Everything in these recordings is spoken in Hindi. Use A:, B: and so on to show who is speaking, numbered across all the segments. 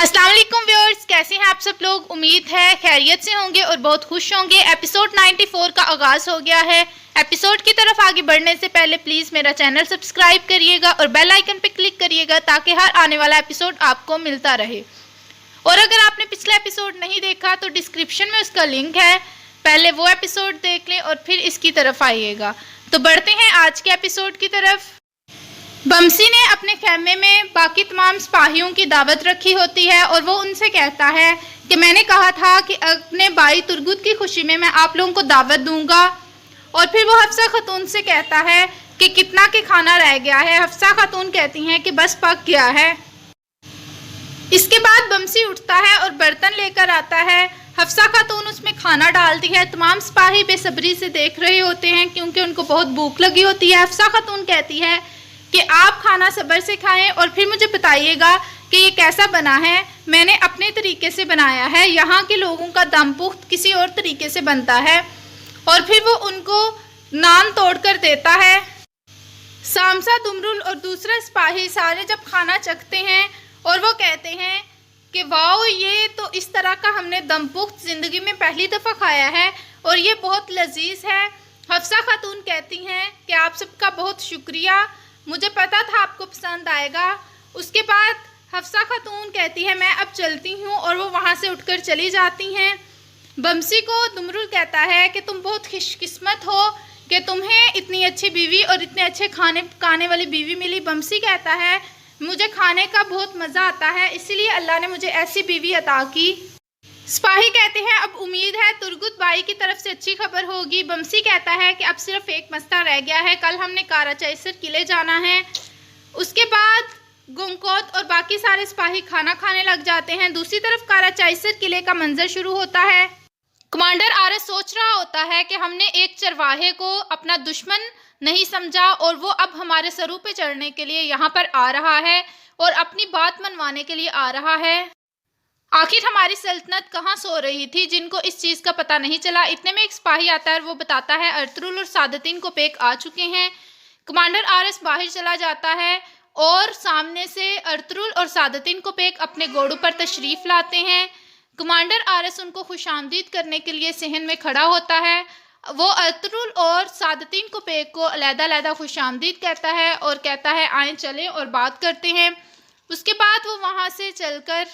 A: अस्सलाम वालेकुम व्यूअर्स, कैसे हैं आप सब लोग। उम्मीद है खैरियत से होंगे और बहुत खुश होंगे। एपिसोड 94 का आगाज़ हो गया है। एपिसोड की तरफ आगे बढ़ने से पहले प्लीज़ मेरा चैनल सब्सक्राइब करिएगा और बेल आइकन पर क्लिक करिएगा ताकि हर आने वाला एपिसोड आपको मिलता रहे। और अगर आपने पिछला एपिसोड नहीं देखा तो डिस्क्रिप्शन में उसका लिंक है, पहले वो एपिसोड देख लें और फिर इसकी तरफ आइएगा। तो बढ़ते हैं आज के एपिसोड की तरफ। बमसी ने अपने खेमे में बाकी तमाम सिपाहियों की दावत रखी होती है और वो उनसे कहता है कि मैंने कहा था कि अपने भाई तुरगुत की खुशी में मैं आप लोगों को दावत दूंगा। और फिर वो हफ्सा खातून से कहता है कि कितना के खाना रह गया है। हफ्सा खातून कहती हैं कि बस पक गया है। इसके बाद बमसी उठता है और बर्तन लेकर आता है। हफ्सा खातून उसमें खाना डालती है। तमाम सिपाही बेसब्री से देख रहे होते हैं क्योंकि उनको बहुत भूख लगी होती है। हफ्सा खातून कहती है कि आप खाना सब्र से खाएं और फिर मुझे बताइएगा कि ये कैसा बना है। मैंने अपने तरीके से बनाया है, यहाँ के लोगों का दम पुख्त किसी और तरीके से बनता है। और फिर वो उनको नान तोड़ कर देता है। सामसा, दुमरुल और दूसरा सिपाही सारे जब खाना चखते हैं और वो कहते हैं कि वाओ, ये तो इस तरह का हमने दम पुख्त ज़िंदगी में पहली दफ़ा खाया है और ये बहुत लजीज है। हफ्सा खातून कहती हैं कि आप सबका बहुत शुक्रिया, मुझे पता था आपको पसंद आएगा। उसके बाद हफ्सा खातून कहती है मैं अब चलती हूँ और वो वहाँ से उठकर चली जाती हैं। बमसी को दुमरुल कहता है कि तुम बहुत खुशकिस्मत हो कि तुम्हें इतनी अच्छी बीवी और इतने अच्छे खाने पकाने वाली बीवी मिली। बमसी कहता है मुझे खाने का बहुत मज़ा आता है, इसीलिए अल्लाह ने मुझे ऐसी बीवी अता की। सिपाही कहते हैं अब उम्मीद है तुरगुत भाई की तरफ से अच्छी खबर होगी। बमसी कहता है कि अब सिर्फ एक मसला रह गया है, कल हमने काराचाइसर किले जाना है। उसके बाद गुंकोत और बाकी सारे सिपाही खाना खाने लग जाते हैं। दूसरी तरफ काराचाइसर किले का मंजर शुरू होता है। कमांडर आरएस सोच रहा होता है कि हमने एक चरवाहे को अपना दुश्मन नहीं समझा और वो अब हमारे सरों पे चढ़ने के लिए यहाँ पर आ रहा है और अपनी बात मनवाने के लिए आ रहा है। आखिर हमारी सल्तनत कहाँ सो रही थी जिनको इस चीज़ का पता नहीं चला। इतने में एक सिपाही आता है और वो बताता है अर्तुरुल और सादतीन को पेक आ चुके हैं। कमांडर आरएस बाहर चला जाता है और सामने से अर्तुरुल और सादतीन को पेक अपने घोड़ों पर तशरीफ़ लाते हैं। कमांडर आरएस उनको खुशामदीद करने के लिए सहन में खड़ा होता है। वो अर्तुरुल और सादतीन को पेक को अलहदा खुशामदीद कहता है और कहता है आए चलें और बात करते हैं। उसके बाद वो वहाँ से चलकर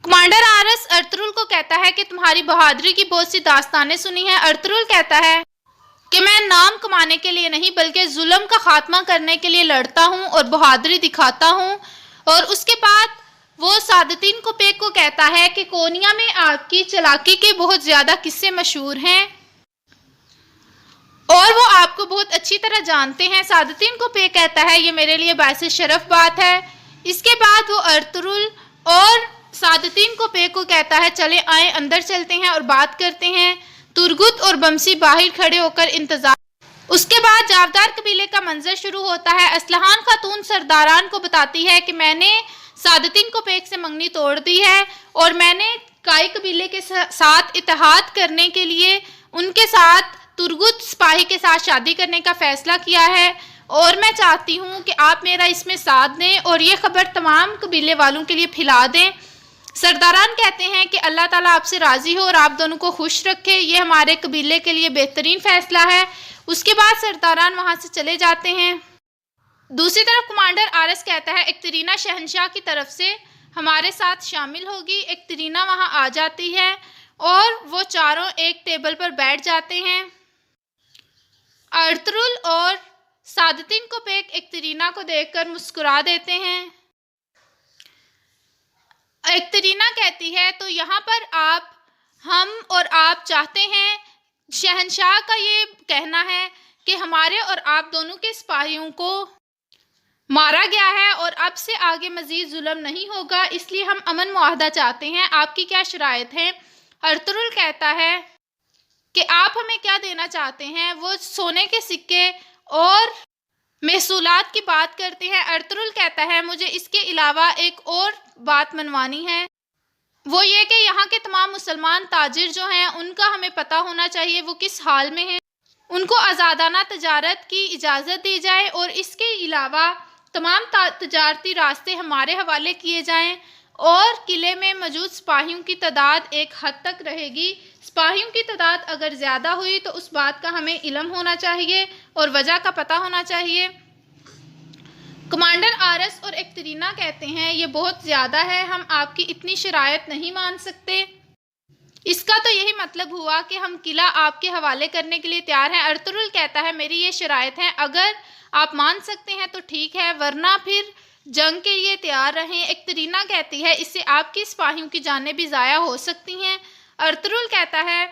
A: कमांडर आरएस अर्तुरुल को कहता है कि तुम्हारी बहादुरी की बहुत सी दास्तानें सुनी हैं। अर्तुरुल कहता है कि मैं नाम कमाने के लिए नहीं बल्कि जुल्म का खात्मा करने के लिए लड़ता हूँ और बहादुरी दिखाता हूँ। और उसके बाद वो सादतीन को पेक को कहता है कि कोनिया में आपकी चालाकी के बहुत ज़्यादा किस्से मशहूर हैं और वो आपको बहुत अच्छी तरह जानते हैं। सादतीन को पेक कहता है ये मेरे लिए बाइस शरफ बात है। इसके बाद वो अर्तुरुल और सादतीन को पेक को कहता है चले आए अंदर चलते हैं और बात करते हैं। तुरगुत और बमसी बाहर खड़े होकर इंतजार। उसके बाद जावदार कबीले का मंजर शुरू होता है। असलहान खातून सरदारान को बताती है कि मैंने सादतीन को पेक से मंगनी तोड़ दी है और मैंने काई कबीले के साथ इत्तेहाद करने के लिए उनके साथ तुरगुत सिपाही के साथ शादी करने का फैसला किया है और मैं चाहती हूँ कि आप मेरा इसमें साथ दें और ये खबर तमाम कबीले वालों के लिए फैला दें। सरदारान कहते हैं कि अल्लाह ताला आपसे राज़ी हो और आप दोनों को खुश रखे, ये हमारे कबीले के लिए बेहतरीन फ़ैसला है। उसके बाद सरदारान वहाँ से चले जाते हैं। दूसरी तरफ कमांडर आरएस कहता है इक्तरीना शहनशाह की तरफ से हमारे साथ शामिल होगी। इक्तरीना वहाँ आ जाती है और वो चारों एक टेबल पर बैठ जाते हैं। अर्तुरुल और सादतीन को पेक इक्तरीना को देखकर मुस्कुरा देते हैं। इक्तरीना कहती है तो यहाँ पर हम और आप चाहते हैं, शहनशाह का ये कहना है कि हमारे और आप दोनों के सिपाहियों को मारा गया है और अब से आगे मज़ीद जुल्म नहीं होगा, इसलिए हम अमन मुआहदा चाहते हैं, आपकी क्या शराइत हैं। अर्तुरुल कहता है कि आप हमें क्या देना चाहते हैं। वो सोने के सिक्के और महसूलात की बात करते हैं। अर्तुरुल कहता है मुझे इसके अलावा एक और बात मनवानी है, वो ये कि यहाँ के तमाम मुसलमान ताजिर जो हैं उनका हमें पता होना चाहिए वो किस हाल में हैं, उनको आज़ादाना तजारत की इजाज़त दी जाए और इसके अलावा तमाम तजारती रास्ते हमारे हवाले किए जाएं और किले में मौजूद सिपाहियों की तादाद एक हद तक रहेगी। सिपाहियों की तादाद अगर ज़्यादा हुई तो उस बात का हमें इल्म होना चाहिए और वजह का पता होना चाहिए। कमांडर आरस और एक्तरीना कहते हैं ये बहुत ज़्यादा है, हम आपकी इतनी शराइत नहीं मान सकते। इसका तो यही मतलब हुआ कि हम किला आपके हवाले करने के लिए तैयार हैं। अर्तुगरुल कहता है मेरी ये शराइत है, अगर आप मान सकते हैं तो ठीक है, वरना फिर जंग के लिए तैयार रहें। एक्तरीना कहती है इससे आपकी सिपाहियों की जानें भी ज़ाया हो सकती हैं। अर्तुगरुल कहता है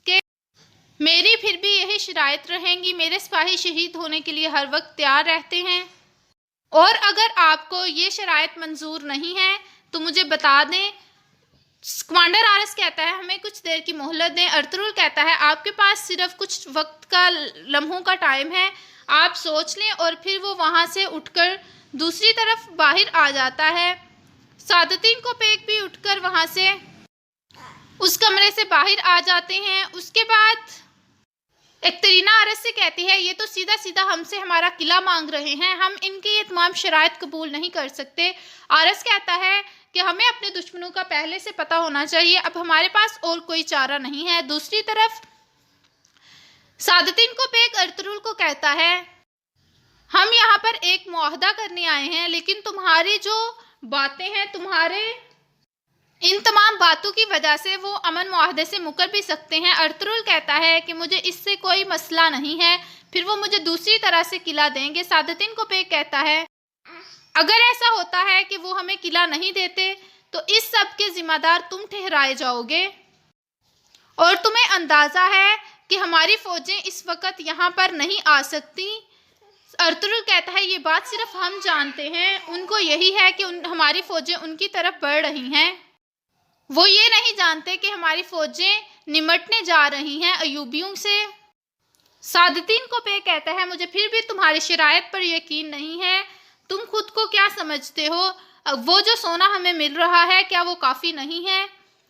A: कि मेरी फिर भी यही शराइत रहेंगी, मेरे सिपाही शहीद होने के लिए हर वक्त तैयार रहते हैं, और अगर आपको ये शराइत मंजूर नहीं है तो मुझे बता दें। कमांडर आरस कहता है हमें कुछ देर की मोहलत दें। अर्तुगरुल कहता है आपके पास सिर्फ कुछ वक्त का, लम्हों का टाइम है, आप सोच लें। और फिर वो वहाँ से उठकर दूसरी तरफ बाहर आ जाता है। सादतीन को पेक भी उठकर वहाँ से उस कमरे से बाहर आ जाते हैं। उसके बाद एक्तरीना आरस से कहती है ये तो सीधा सीधा हमसे हमारा किला मांग रहे हैं, हम इनकी ये तमाम शराइत कबूल नहीं कर सकते। आरस कहता है कि हमें अपने दुश्मनों का पहले से पता होना चाहिए, अब हमारे पास और कोई चारा नहीं है। दूसरी तरफ सादतीन को पेक अर्तुगरुल को कहता है हम यहाँ पर एक मुआहदा करने आए हैं, लेकिन तुम्हारी जो बातें हैं, तुम्हारे इन तमाम बातों की वजह से वो अमन मुआहदे से मुकर भी सकते हैं। अर्तुगरुल कहता है कि मुझे इससे कोई मसला नहीं है, फिर वो मुझे दूसरी तरह से किला देंगे। सादतीन को पेक कहता है अगर ऐसा होता है कि वो हमें किला नहीं देते तो इस सब के जिम्मेदार तुम ठहराए जाओगे, और तुम्हें अंदाज़ा है कि हमारी फ़ौजें इस वक्त यहाँ पर नहीं आ सकती। अर्तुगरुल कहता है ये बात सिर्फ हम जानते हैं, उनको यही है कि हमारी फ़ौजें उनकी तरफ बढ़ रही हैं, वो ये नहीं जानते कि हमारी फ़ौजें निमटने जा रही हैं अयूबियों से। सादतीन को पे कहता है मुझे फिर भी तुम्हारी शराइत पर यकीन नहीं है, तुम खुद को क्या समझते हो, वो जो सोना हमें मिल रहा है क्या वो काफ़ी नहीं है।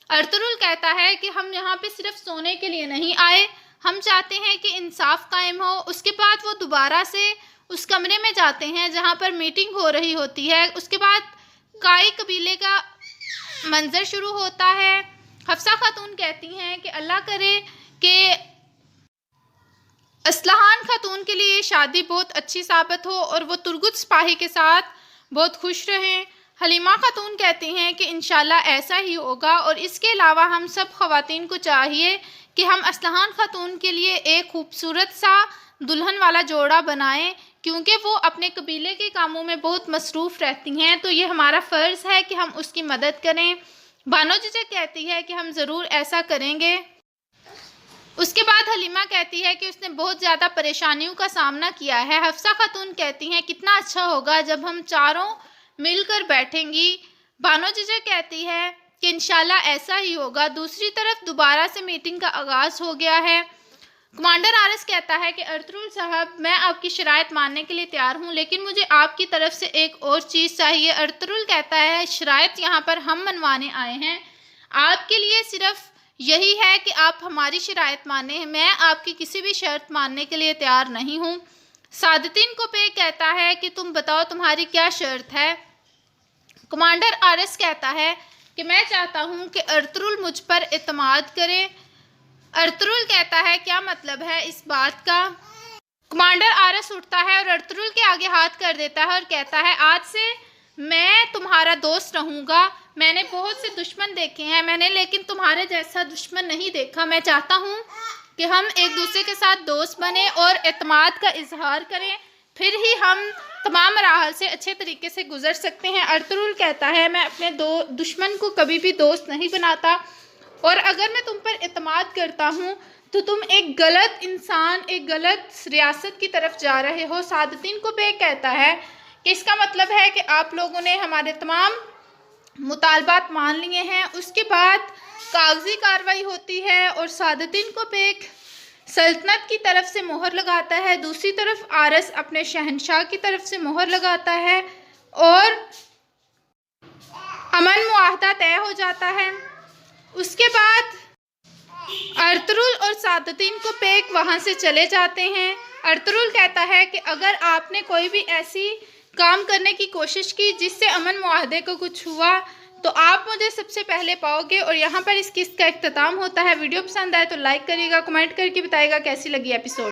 A: अर्तुगरुल कहता है कि हम यहाँ पे सिर्फ सोने के लिए नहीं आए, हम चाहते हैं कि इंसाफ कायम हो। उसके बाद वो दोबारा से उस कमरे में जाते हैं जहाँ पर मीटिंग हो रही होती है। उसके बाद काई कबीले का मंजर शुरू होता है। हफ्सा खातून कहती हैं कि अल्लाह करे कि असलहान खातून के लिए शादी बहुत अच्छी साबित हो और वो तुर्गुत सिपाही के साथ बहुत खुश रहें। हलीमा खातून कहती हैं कि इंशाल्लाह ऐसा ही होगा, और इसके अलावा हम सब ख़वातीन को चाहिए कि हम असलहान खातून के लिए एक खूबसूरत सा दुल्हन वाला जोड़ा बनाएं, क्योंकि वो अपने कबीले के कामों में बहुत मसरूफ़ रहती हैं, तो ये हमारा फ़र्ज़ है कि हम उसकी मदद करें। बानो जीजा कहती है कि हम ज़रूर ऐसा करेंगे। उसके बाद हलीमा कहती है कि उसने बहुत ज़्यादा परेशानियों का सामना किया है। हफ्सा खातून कहती हैं कितना अच्छा होगा जब हम चारों मिलकर बैठेंगी। बानो जीजा कहती है कि इंशाल्लाह ऐसा ही होगा। दूसरी तरफ दोबारा से मीटिंग का आगाज़ हो गया है। कमांडर आरस कहता है कि अर्तुगरुल साहब मैं आपकी शराइत मानने के लिए तैयार हूँ, लेकिन मुझे आपकी तरफ से एक और चीज़ चाहिए। अर्तुगरुल कहता है शराइत यहाँ पर हम मनवाने आए हैं, आपके लिए सिर्फ यही है कि आप हमारी शराइत माने, मैं आपकी किसी भी शर्त मानने के लिए तैयार नहीं हूँ। सादतीन को पे कहता है कि तुम बताओ तुम्हारी क्या शर्त है। कमांडर आरस कहता है कि मैं चाहता हूँ कि अर्तुगरुल मुझ पर एतमाद करे। अर्तुगरुल कहता है क्या मतलब है इस बात का। कमांडर आरस उठता है और अर्तुगरुल के आगे हाथ कर देता है और कहता है आज से मैं तुम्हारा दोस्त रहूँगा। मैंने बहुत से दुश्मन देखे हैं मैंने, लेकिन तुम्हारे जैसा दुश्मन नहीं देखा। मैं चाहता हूँ कि हम एक दूसरे के साथ दोस्त बने और एतमाद का इजहार करें, फिर ही हम तमाम मराहल से अच्छे तरीके से गुजर सकते हैं। अर्तुगरुल कहता है मैं अपने दुश्मन को कभी भी दोस्त नहीं बनाता, और अगर मैं तुम पर एतमाद करता हूँ तो तुम एक गलत इंसान, एक गलत रियासत की तरफ जा रहे हो। सादतीन को पे कहता है कि इसका मतलब है कि आप लोगों ने हमारे तमाम मुतालबात मान लिए हैं। उसके बाद कागजी कार्रवाई होती है और सादतीन को पे सल्तनत की तरफ से मोहर लगाता है, दूसरी तरफ आरस अपने शहनशाह की तरफ से मोहर लगाता है और अमन मुआहदा तय हो जाता है। उसके बाद अर्तुगरुल और सादतीन को पेक वहाँ से चले जाते हैं। अर्तुगरुल कहता है कि अगर आपने कोई भी ऐसी काम करने की कोशिश की जिससे अमन मुआहदे को कुछ हुआ तो आप मुझे सबसे पहले पाओगे और यहाँ पर इस किस्त का इख्तिताम होता है। वीडियो पसंद आए तो लाइक करिएगा, कमेंट करके बताइएगा कैसी लगी एपिसोड।